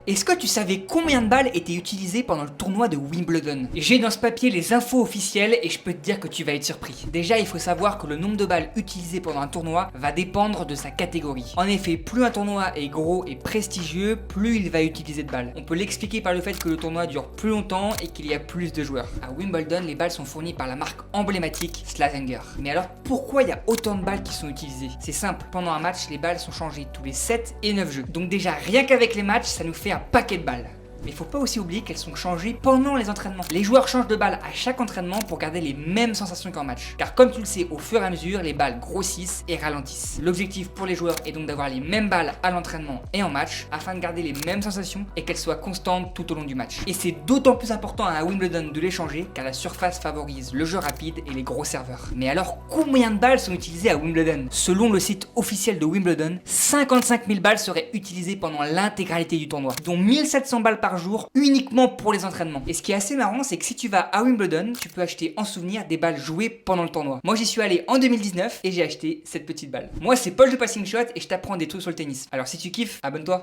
Est-ce que tu savais combien de balles étaient utilisées pendant le tournoi de Wimbledon? J'ai dans ce papier les infos officielles et je peux te dire que tu vas être surpris. Déjà, il faut savoir que le nombre de balles utilisées pendant un tournoi va dépendre de sa catégorie. En effet, plus un tournoi est gros et prestigieux, plus il va utiliser de balles. On peut l'expliquer par le fait que le tournoi dure plus longtemps et qu'il y a plus de joueurs. À Wimbledon, les balles sont fournies par la marque emblématique Slazenger. Mais alors, pourquoi il y a autant de balles qui sont utilisées? C'est simple, pendant un match, les balles sont changées tous les 7 et 9 jeux. Donc déjà, rien qu'avec les matchs, ça nous fait un paquet de balles. Mais il faut pas aussi oublier qu'elles sont changées pendant les entraînements. Les joueurs changent de balles à chaque entraînement pour garder les mêmes sensations qu'en match. Car comme tu le sais, au fur et à mesure, les balles grossissent et ralentissent. L'objectif pour les joueurs est donc d'avoir les mêmes balles à l'entraînement et en match afin de garder les mêmes sensations et qu'elles soient constantes tout au long du match. Et c'est d'autant plus important à Wimbledon de les changer car la surface favorise le jeu rapide et les gros serveurs. Mais alors, combien de balles sont utilisées à Wimbledon? Selon le site officiel de Wimbledon, 55 000 balles seraient utilisées pendant l'intégralité du tournoi, dont 1700 balles par jour uniquement pour les entraînements. Et ce qui est assez marrant, c'est que si tu vas à Wimbledon, tu peux acheter en souvenir des balles jouées pendant le tournoi. Moi, j'y suis allé en 2019 et j'ai acheté cette petite balle. Moi, c'est Paul de Passing Shot et je t'apprends des trucs sur le tennis. Alors si tu kiffes, abonne-toi.